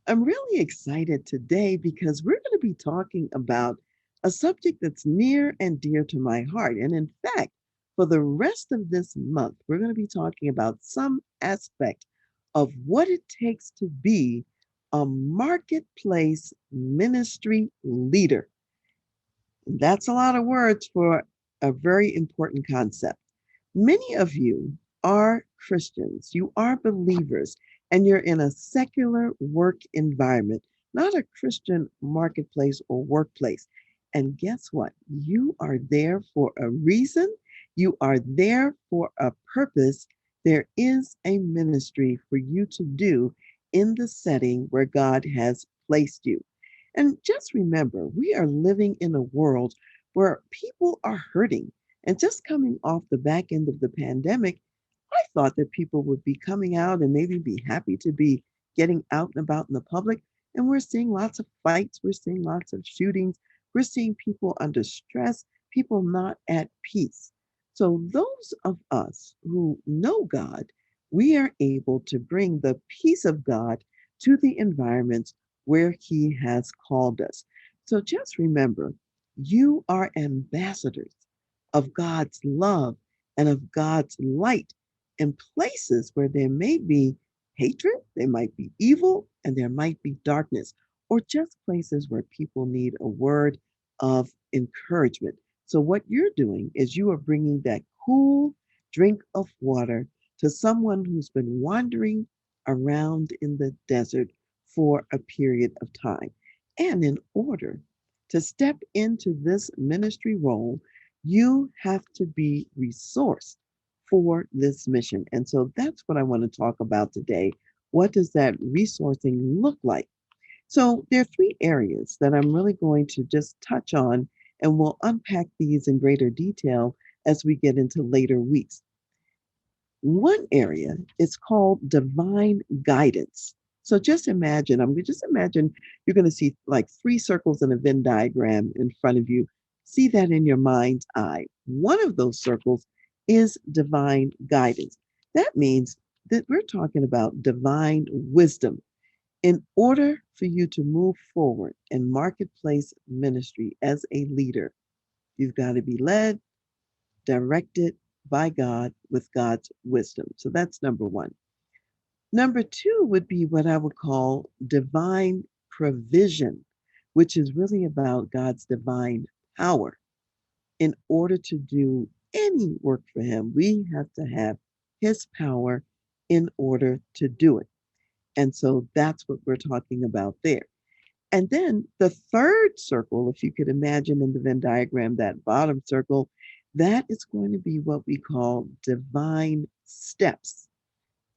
I'm really excited today because we're going to be talking about a subject that's near and dear to my heart. And in fact, for the rest of this month, we're going to be talking about some aspect of what it takes to be a marketplace ministry leader. That's a lot of words for a very important concept. Many of you are Christians, you are believers, and you're in a secular work environment, not a Christian marketplace or workplace. And guess what? You are there for a reason, you are there for a purpose. There is a ministry for you to do in the setting where God has placed you. And just remember, we are living in a world where people are hurting. And just coming off the back end of the pandemic, I thought that people would be coming out and maybe be happy to be getting out and about in the public. And we're seeing lots of fights, we're seeing lots of shootings, we're seeing people under stress, people not at peace. So, those of us who know God, we are able to bring the peace of God to the environments where He has called us. So, just remember, you are ambassadors of God's love and of God's light in places where there may be hatred, there might be evil, and there might be darkness, or just places where people need a word of encouragement. So, what you're doing is you are bringing that cool drink of water to someone who's been wandering around in the desert for a period of time. And in order to step into this ministry role, you have to be resourced for this mission. And so that's what I want to talk about today. What does that resourcing look like? So there are three areas that I'm really going to just touch on, and we'll unpack these in greater detail as we get into later weeks. One area is called divine guidance. So just imagine you're going to see like three circles in a Venn diagram in front of you. See that in your mind's eye. One of those circles is divine guidance. That means that we're talking about divine wisdom. In order for you to move forward in marketplace ministry as a leader, you've got to be led, directed by God with God's wisdom. So that's number one. Number two would be what I would call divine provision, which is really about God's divine power. In order to do any work for Him, we have to have His power in order to do it. And so that's what we're talking about there. And then the third circle, if you could imagine in the Venn diagram, that bottom circle, that is going to be what we call divine steps.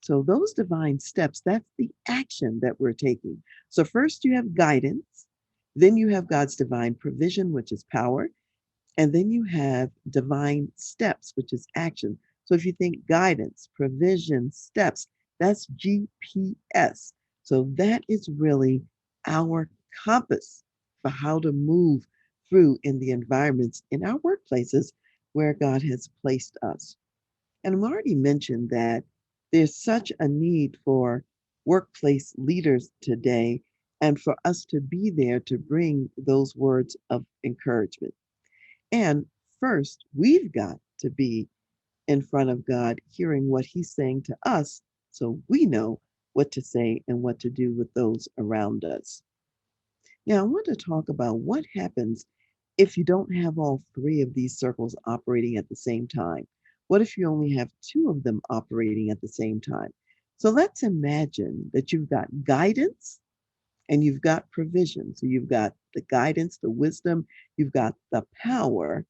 So those divine steps, that's the action that we're taking. So first you have guidance, then you have God's divine provision, which is power, and then you have divine steps, which is action. So if you think guidance, provision, steps, that's GPS. So that is really our compass for how to move through in the environments in our workplaces where God has placed us. And I've already mentioned that there's such a need for workplace leaders today and for us to be there to bring those words of encouragement. And first, we've got to be in front of God, hearing what He's saying to us so we know what to say and what to do with those around us. Now, I want to talk about what happens if you don't have all three of these circles operating at the same time. What if you only have two of them operating at the same time? So let's imagine that you've got guidance and you've got provision. So you've got the guidance, the wisdom, you've got the power.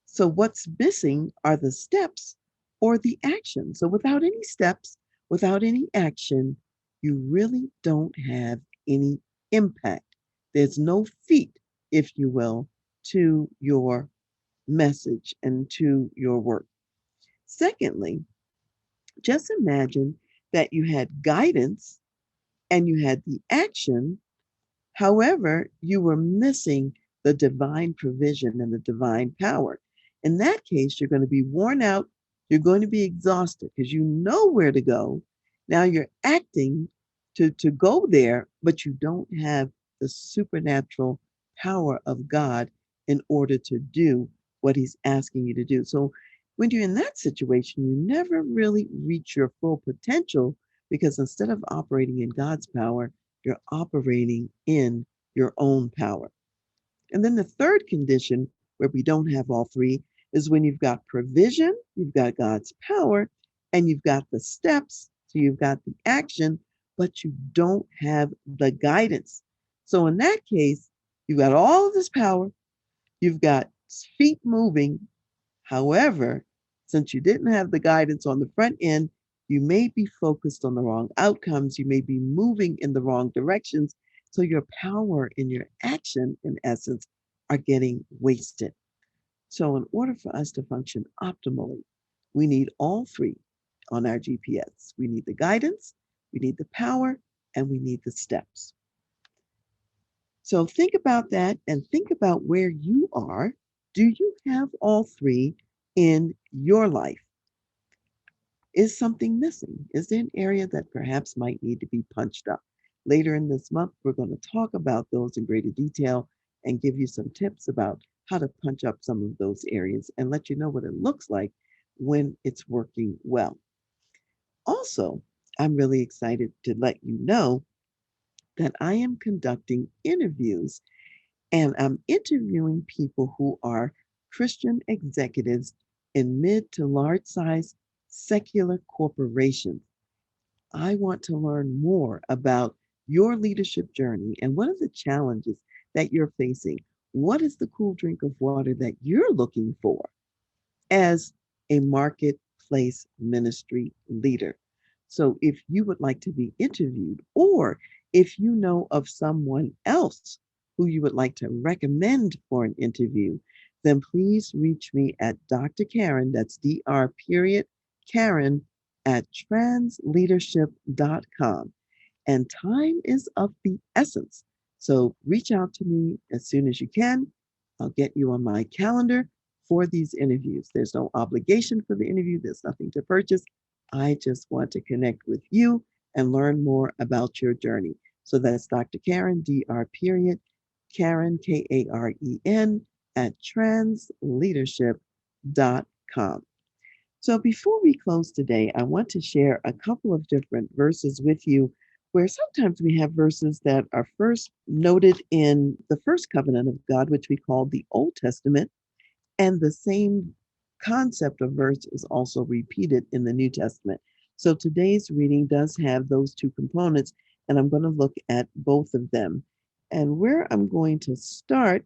So what's missing are the steps or the action. So without any steps, without any action, you really don't have any impact. There's no feet, if you will, to your message and to your work. Secondly, just imagine that you had guidance and you had the action. However, you were missing the divine provision and the divine power. In that case, you're going to be worn out. You're going to be exhausted because you know where to go. Now you're acting, to go there, but you don't have the supernatural power of God in order to do what He's asking you to do. So when you're in that situation, you never really reach your full potential because instead of operating in God's power, you're operating in your own power. And then the third condition, where we don't have all three, is when you've got provision, you've got God's power, and you've got the steps. So you've got the action, but you don't have the guidance. So in that case, you've got all of this power, you've got feet moving. However, since you didn't have the guidance on the front end, you may be focused on the wrong outcomes. You may be moving in the wrong directions. So your power and your action, in essence, are getting wasted. So, in order for us to function optimally, we need all three on our GPS. We need the guidance, we need the power, and we need the steps. So, think about that and think about where you are. Do you have all three in your life? Is something missing? Is there an area that perhaps might need to be punched up? Later in this month, we're going to talk about those in greater detail and give you some tips about how to punch up some of those areas and let you know what it looks like when it's working well. Also, I'm really excited to let you know that I am conducting interviews and I'm interviewing people who are Christian executives in mid to large size secular corporations. I want to learn more about your leadership journey and what are the challenges that you're facing. What is the cool drink of water that you're looking for as a marketplace ministry leader? So, if you would like to be interviewed, or if you know of someone else who you would like to recommend for an interview, then please reach me at Dr. Karen, that's Dr. period Karen at transleadership.com. And time is of the essence. So reach out to me as soon as you can. I'll get you on my calendar for these interviews. There's no obligation for the interview, there's nothing to purchase. I just want to connect with you and learn more about your journey. So that's Dr. Karen, Dr. period Karen, Karen, at transleadership.com. So before we close today, I want to share a couple of different verses with you where sometimes we have verses that are first noted in the first covenant of God, which we call the Old Testament, and the same concept of verse is also repeated in the New Testament. So today's reading does have those two components, and I'm going to look at both of them. And where I'm going to start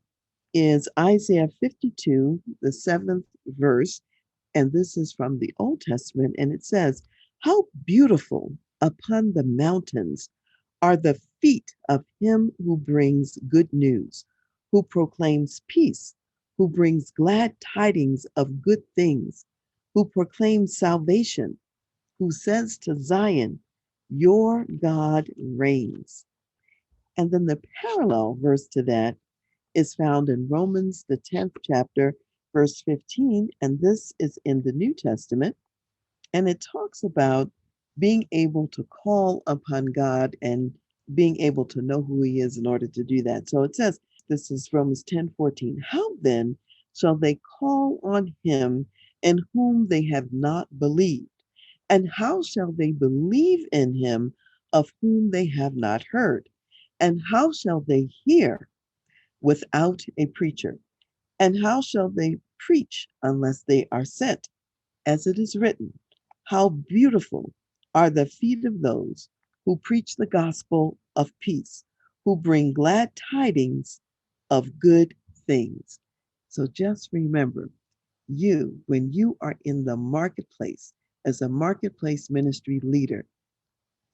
is Isaiah 52, the seventh verse. And this is from the Old Testament. And it says, "How beautiful upon the mountains are the feet of him who brings good news, who proclaims peace, who brings glad tidings of good things, who proclaims salvation, who says to Zion, your God reigns." And then the parallel verse to that is found in Romans, the 10th chapter, verse 15. And this is in the New Testament. And it talks about being able to call upon God and being able to know who He is in order to do that. So it says, this is Romans 10:14. "How then shall they call on Him in whom they have not believed? And how shall they believe in Him of whom they have not heard? And how shall they hear without a preacher? And how shall they preach unless they are sent? As it is written, how beautiful are the feet of those who preach the gospel of peace, who bring glad tidings of good things." So just remember, when you are in the marketplace as a marketplace ministry leader,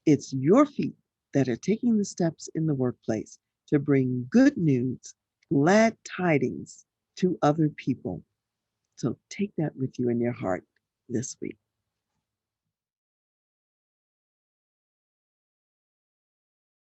it's your feet that are taking the steps in the workplace to bring good news, glad tidings to other people. So take that with you in your heart this week.